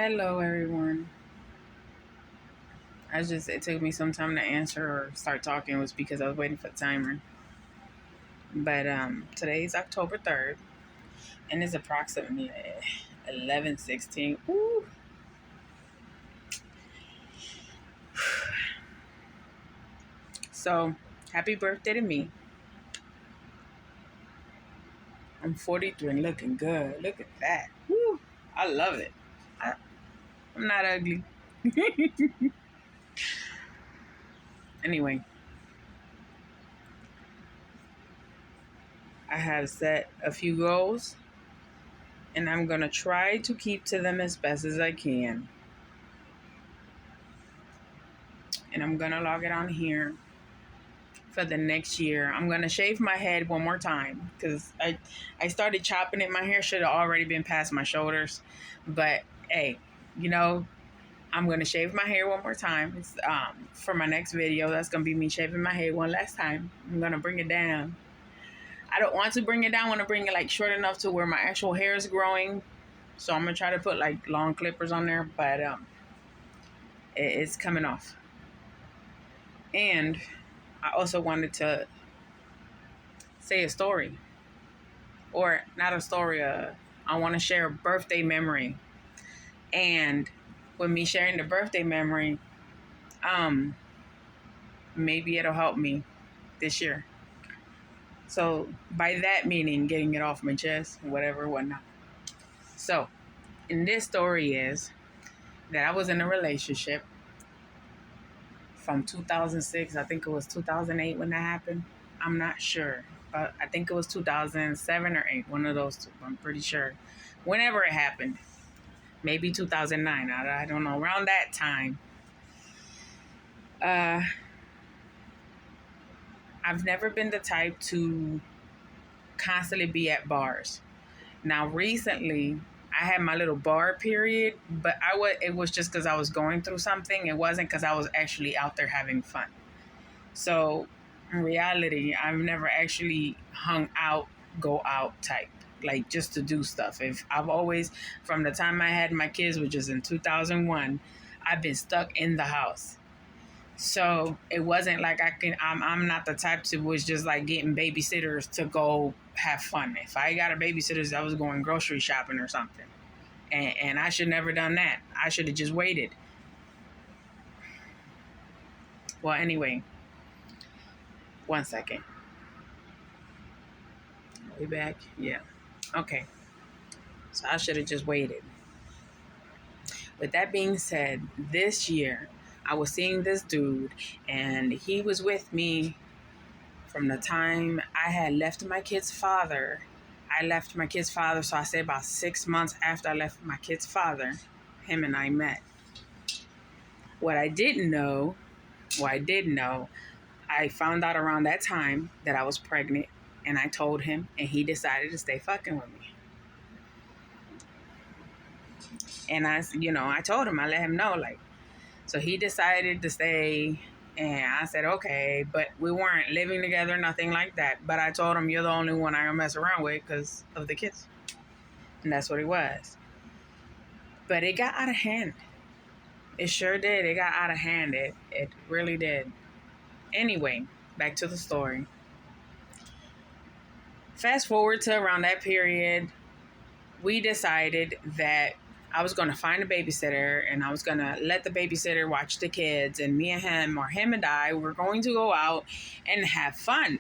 Hello, everyone. It took me some time to answer or start talking was because I was waiting for the timer. But today's October 3rd, and it's approximately 11:16. Ooh. So, happy birthday to me. I'm 43 and looking good. Look at that. Woo. I love it. I'm not ugly. Anyway, I have set a few goals, and I'm going to try to keep to them as best as I can. And I'm going to log it on here for the next year. I'm going to shave my head one more time because I started chopping it. My hair should have already been past my shoulders. But, hey, you know, I'm going to shave my hair one more time. It's, for my next video, that's going to be me shaving my head one last time. I'm going to bring it down. I don't want to bring it down. I want to bring it, like, short enough to where my actual hair is growing. So I'm going to try to put, like, long clippers on there. But it's coming off. And I also wanted to say a story, or not a story. I want to share a birthday memory, and with me sharing the birthday memory, maybe it'll help me this year. So by that meaning, getting it off my chest, whatever, whatnot. So, in this story is that I was in a relationship from 2006. I think it was 2008 when that happened. I'm not sure, but I think it was 2007 or 8, one of those two. I'm pretty sure. Whenever it happened, maybe 2009. I don't know. Around that time, I've never been the type to constantly be at bars. Now, recently, I had my little bar period, but it was just because I was going through something. It wasn't because I was actually out there having fun. So, in reality, I've never actually hung out, go out type, like just to do stuff. If I've always, from the time I had my kids, which is in 2001, I've been stuck in the house. So it wasn't like I'm not the type to was just like getting babysitters to go have fun. If I got a babysitter, I was going grocery shopping or something. And I should never done that. I should have just waited. Well, anyway, one second. We back? Yeah. Okay. So I should have just waited. With that being said, this year I was seeing this dude, and he was with me from the time I had left my kid's father. I left my kid's father, so I say about 6 months after I left my kid's father, him and I met. What I didn't know, I found out around that time that I was pregnant, and I told him, and he decided to stay fucking with me. And I told him, I let him know, like, so he decided to stay, and I said, okay, but we weren't living together, nothing like that. But I told him, you're the only one I gonna mess around with because of the kids. And that's what it was. But it got out of hand. It sure did. It got out of hand. It really did. Anyway, back to the story. Fast forward to around that period, we decided that I was going to find a babysitter, and I was going to let the babysitter watch the kids, and me and him, or him and I, were going to go out and have fun.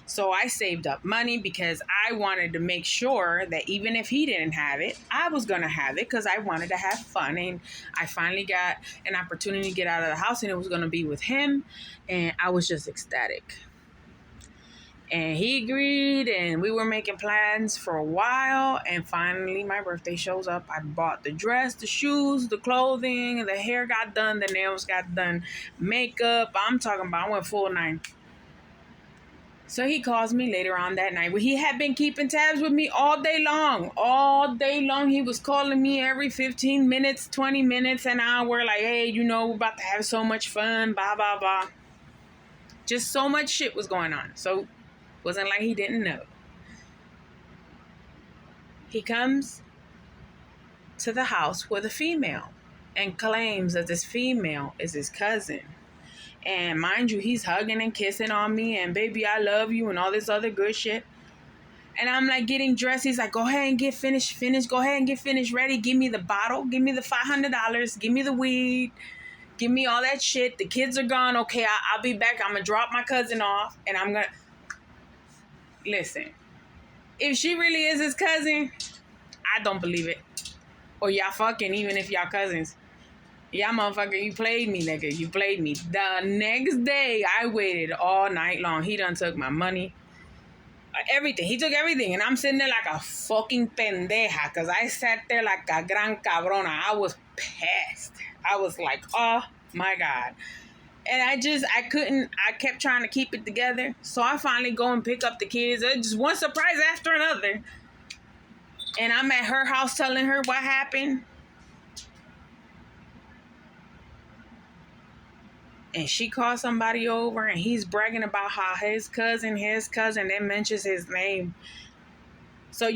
So I saved up money because I wanted to make sure that even if he didn't have it, I was going to have it because I wanted to have fun. And I finally got an opportunity to get out of the house, and it was going to be with him. And I was just ecstatic. And he agreed, and we were making plans for a while. And finally, my birthday shows up. I bought the dress, the shoes, the clothing, the hair got done, the nails got done, makeup. I'm talking about I went full 9. So he calls me later on that night. Well, he had been keeping tabs with me all day long. All day long, he was calling me every 15 minutes, 20 minutes, an hour. Like, hey, we're about to have so much fun, blah, blah, blah. Just so much shit was going on. So wasn't like he didn't know. He comes to the house with a female and claims that this female is his cousin. And mind you, he's hugging and kissing on me and baby, I love you and all this other good shit. And I'm like getting dressed. He's like, go ahead and get finished. Go ahead and get finished. Ready. Give me the bottle. Give me the $500. Give me the weed. Give me all that shit. The kids are gone. Okay, I'll be back. I'm going to drop my cousin off. And I'm going to... Listen. If she really is his cousin, I don't believe it. Or y'all fucking even if y'all cousins. Yeah, motherfucker, you played me, nigga. You played me. The next day, I waited all night long. He done took my money. Everything. He took everything. And I'm sitting there like a fucking pendeja. Because I sat there like a gran cabrona. I was pissed. I was like, oh my God. And I kept trying to keep it together. So I finally go and pick up the kids. Just one surprise after another. And I'm at her house telling her what happened. And she called somebody over and he's bragging about how his cousin then mentions his name. So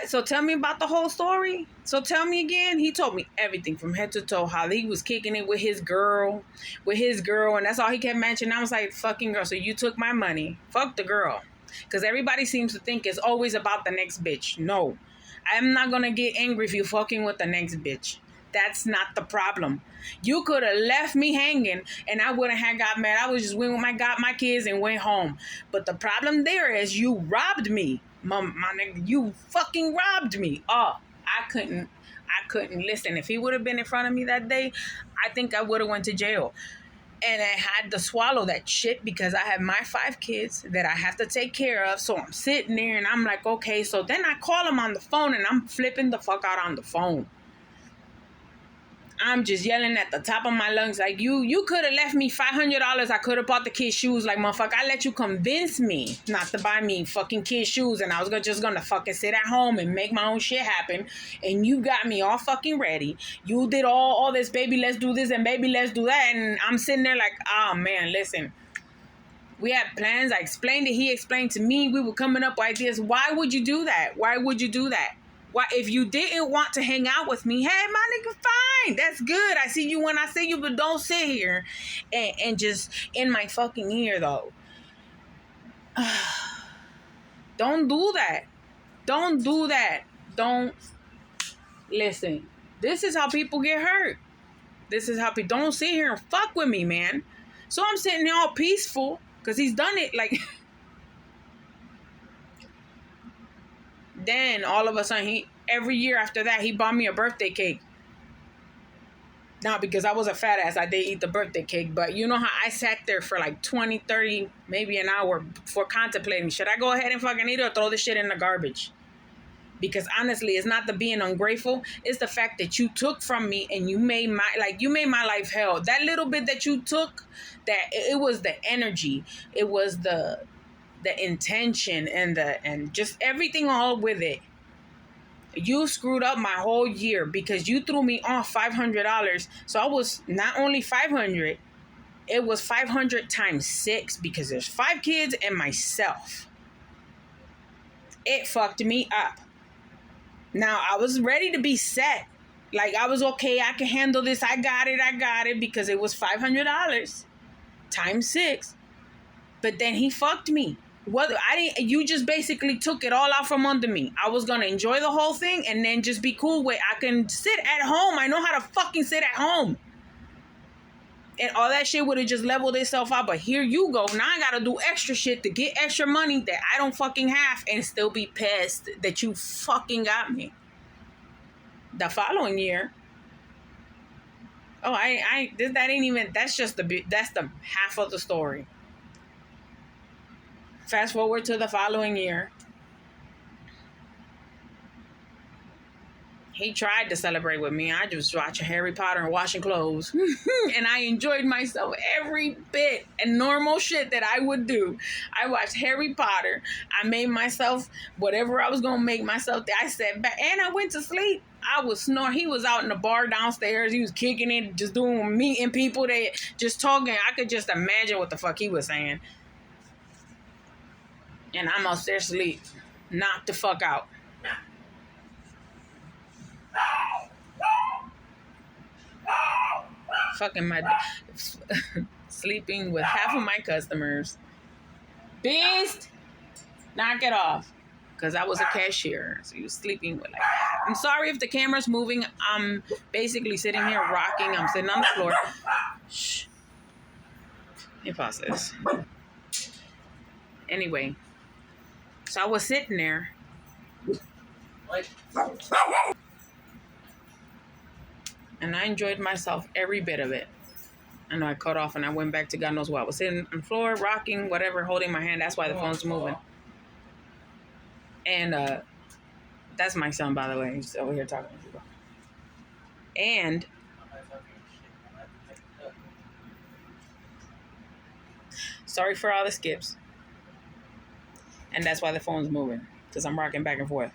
so tell me about the whole story. So tell me again. He told me everything from head to toe, how he was kicking it with his girl. And that's all he kept mentioning. I was like, fucking girl. So you took my money. Fuck the girl. Because everybody seems to think it's always about the next bitch. No, I'm not going to get angry if you're fucking with the next bitch. That's not the problem. You could have left me hanging and I wouldn't have got mad. I was just went with my kids and went home. But the problem there is you robbed me. My nigga, you fucking robbed me. Oh, I couldn't listen. If he would have been in front of me that day, I think I would have went to jail. And I had to swallow that shit because I have my 5 kids that I have to take care of. So I'm sitting there and I'm like, okay. So then I call him on the phone and I'm flipping the fuck out on the phone. I'm just yelling at the top of my lungs like, you could have left me $500. I could have bought the kids shoes. Like, motherfucker, I let you convince me not to buy me fucking kids shoes. And I was just gonna fucking sit at home and make my own shit happen. And you got me all fucking ready. You did all this, baby, let's do this and baby, let's do that. And I'm sitting there like, oh man, listen. We had plans. I explained it. He explained to me. We were coming up with ideas. Why would you do that? Why would you do that? Why, if you didn't want to hang out with me, hey, my nigga, fine. That's good. I see you when I see you, but don't sit here and just in my fucking ear, though. Don't do that. Don't do that. Don't. Listen, this is how people get hurt. This is how people, don't sit here and fuck with me, man. So I'm sitting there all peaceful because he's done it like... Then all of a sudden, every year after that, he bought me a birthday cake. Not because I was a fat ass, I did eat the birthday cake, but you know how I sat there for like 20, 30, maybe an hour before contemplating, should I go ahead and fucking eat it or throw this shit in the garbage? Because honestly, it's not the being ungrateful, it's the fact that you took from me and you made my life hell. That little bit that you took, that it was the energy, it was the intention and just everything all with it. You screwed up my whole year because you threw me off $500. So I was not only 500, it was 500 times 6 because there's 5 kids and myself. It fucked me up. Now I was ready to be set. Like I was okay, I can handle this. I got it because it was $500 times 6. But then he fucked me. You just basically took it all out from under me. I was gonna enjoy the whole thing and then just be cool with, I can sit at home. I know how to fucking sit at home. And all that shit would have just leveled itself out. But here you go. Now I gotta do extra shit to get extra money that I don't fucking have and still be pissed that you fucking got me. The following year. Oh, that's the half of the story. Fast forward to the following year. He tried to celebrate with me. I just watched Harry Potter and washing clothes. And I enjoyed myself every bit. And normal shit that I would do. I watched Harry Potter. I made myself whatever I was going to make myself. I sat back and I went to sleep. I was snoring. He was out in the bar downstairs. He was kicking it, just meeting people, that just talking. I could just imagine what the fuck he was saying. And I'm upstairs asleep. Knocked the fuck out. fucking my sleeping with half of my customers. Beast, knock it off. Because I was a cashier, so he was sleeping with like. I'm sorry if the camera's moving. I'm basically sitting here rocking. I'm sitting on the floor. Shh. Let me pause this. Anyway, so I was sitting there. And I enjoyed myself every bit of it. I know I cut off and I went back to God knows what. I was sitting on the floor, rocking, whatever, holding my hand. That's why the phone's moving. And that's my son, by the way. He's over here talking to people. And sorry for all the skips. And that's why the phone's moving. Because I'm rocking back and forth.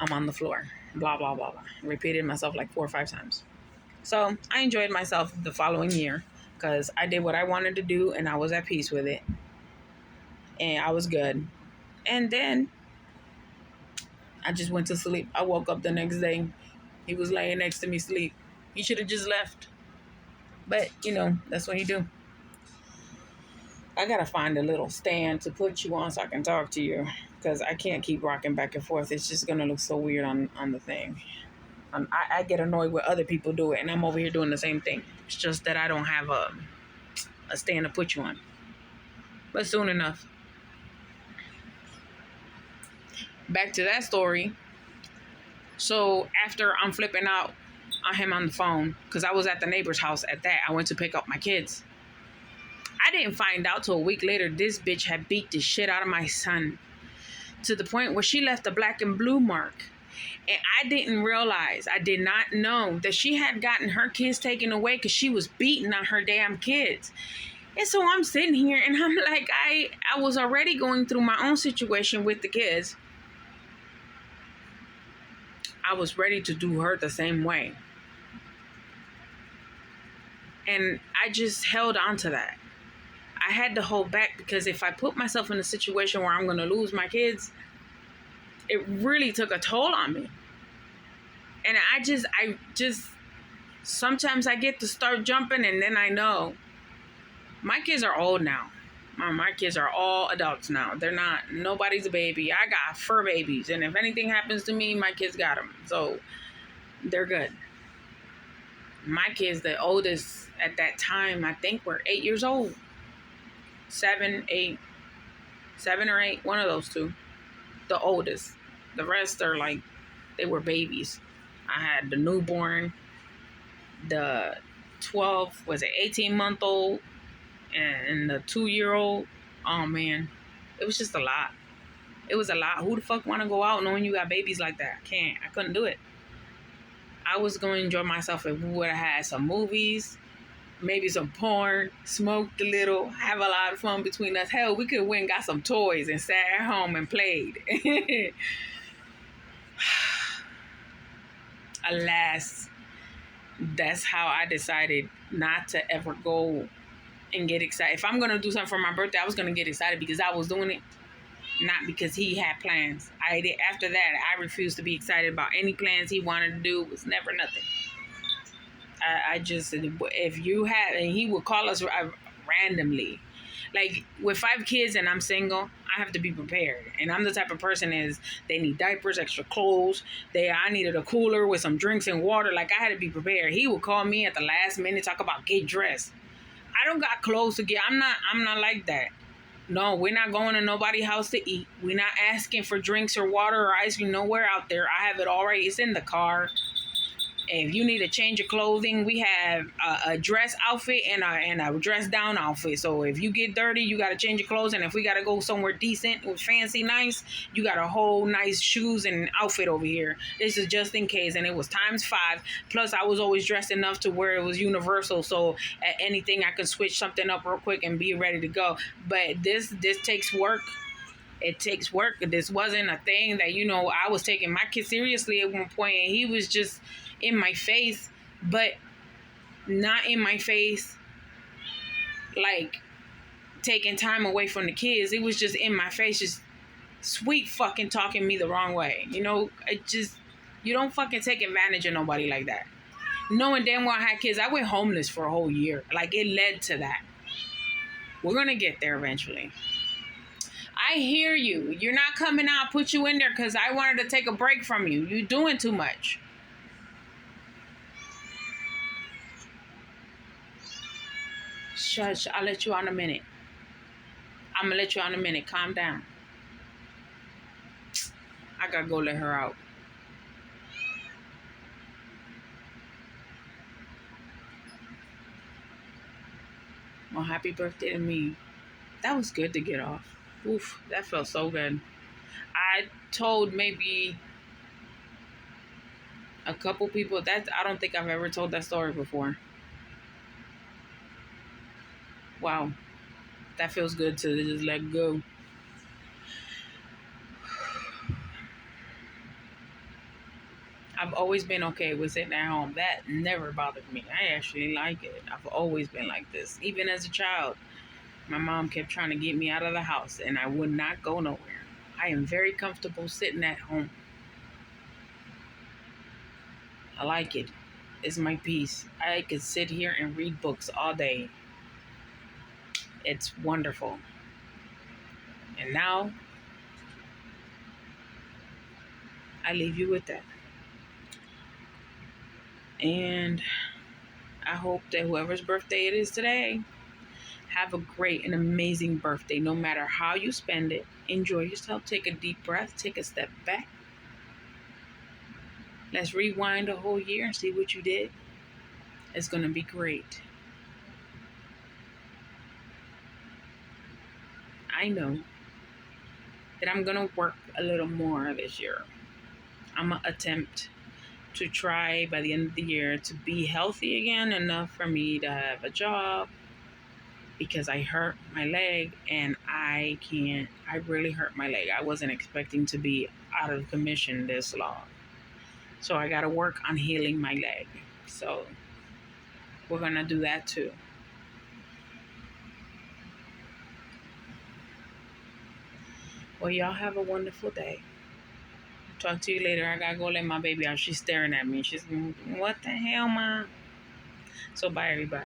I'm on the floor. Blah, blah, blah, blah. Repeated myself like 4 or 5 times. So I enjoyed myself the following year. Because I did what I wanted to do. And I was at peace with it. And I was good. And then I just went to sleep. I woke up the next day. He was laying next to me asleep. He should have just left. But, you know, that's what he do. I got to find a little stand to put you on so I can talk to you. Because I can't keep rocking back and forth. It's just going to look so weird on the thing. I get annoyed when other people do it. And I'm over here doing the same thing. It's just that I don't have a stand to put you on. But soon enough. Back to that story. So after I'm flipping out on him on the phone, because I was at the neighbor's house at that, I went to pick up my kids. I didn't find out till a week later this bitch had beat the shit out of my son to the point where she left a black and blue mark. And I didn't realize, I did not know that she had gotten her kids taken away because she was beating on her damn kids. And so I'm sitting here and I'm like, I was already going through my own situation with the kids. I was ready to do her the same way. And I just held on to that. I had to hold back because if I put myself in a situation where I'm going to lose my kids, it really took a toll on me. And I just, sometimes I get to start jumping and then I know my kids are old now. My kids are all adults now. They're not, nobody's a baby. I got fur babies. And if anything happens to me, my kids got them. So they're good. My kids, the oldest at that time, I think were 8 years old. 7 or 8, one of those two. The oldest. The rest are like, they were babies. I had the newborn, the 12, was it 18-month-old, and the 2-year-old. Oh man, it was just a lot. It was a lot. Who the fuck want to go out knowing you got babies like that? I couldn't do it. I was going to enjoy myself if we would have had some movies, maybe some porn, smoked a little, have a lot of fun between us. Hell, we could have went and got some toys and sat at home and played. Alas, that's how I decided not to ever go and get excited. If I'm going to do something for my birthday, I was going to get excited because I was doing it, not because he had plans. After that, I refused to be excited about any plans he wanted to do. It was never nothing. I just, if you have, and he would call us randomly. Like, with 5 kids and I'm single, I have to be prepared. And I'm the type of person they need diapers, extra clothes. I needed a cooler with some drinks and water. Like, I had to be prepared. He would call me at the last minute, talk about get dressed. I don't got clothes to get. I'm not like that. No, we're not going to nobody's house to eat. We're not asking for drinks or water or ice cream nowhere out there. I have it already. It's in the car. If you need a change of clothing, we have a dress outfit and a dress down outfit. So if you get dirty, you got to change your clothes. And if we got to go somewhere decent with fancy nice, you got a whole nice shoes and outfit over here. This is just in case. And it was ×5. Plus, I was always dressed enough to where it was universal. So at anything, I could switch something up real quick and be ready to go. But this takes work. It takes work. This wasn't a thing that, I was taking my kid seriously at one point. And he was just in my face, but not in my face like taking time away from the kids. It was just in my face, just sweet fucking talking me the wrong way. You don't fucking take advantage of nobody like that. Knowing damn well I had kids, I went homeless for a whole year. Like, it led to that. We're going to get there eventually. I hear you. You're not coming out, put you in there because I wanted to take a break from you. You're doing too much. Shush, I'll let you out in a minute. I'm going to let you out in a minute. Calm down. I got to go let her out. Well, happy birthday to me. That was good to get off. Oof, that felt so good. I told maybe a couple people that I don't think I've ever told that story before. Wow, that feels good to just let go. I've always been okay with sitting at home. That never bothered me. I actually like it. I've always been like this. Even as a child, my mom kept trying to get me out of the house and I would not go nowhere. I am very comfortable sitting at home. I like it. It's my peace. I could sit here and read books all day. It's wonderful. And now, I leave you with that. And I hope that whoever's birthday it is today, have a great and amazing birthday. No matter how you spend it, enjoy yourself. Take a deep breath. Take a step back. Let's rewind a whole year and see what you did. It's going to be great. I know that I'm going to work a little more this year. I'm going to attempt to try by the end of the year to be healthy again, enough for me to have a job, because I hurt my leg and I really hurt my leg. I wasn't expecting to be out of commission this long. So I got to work on healing my leg. So we're going to do that too. Well, y'all have a wonderful day. Talk to you later. I got to go let my baby out. She's staring at me. She's, what the hell, Mom? So bye, everybody.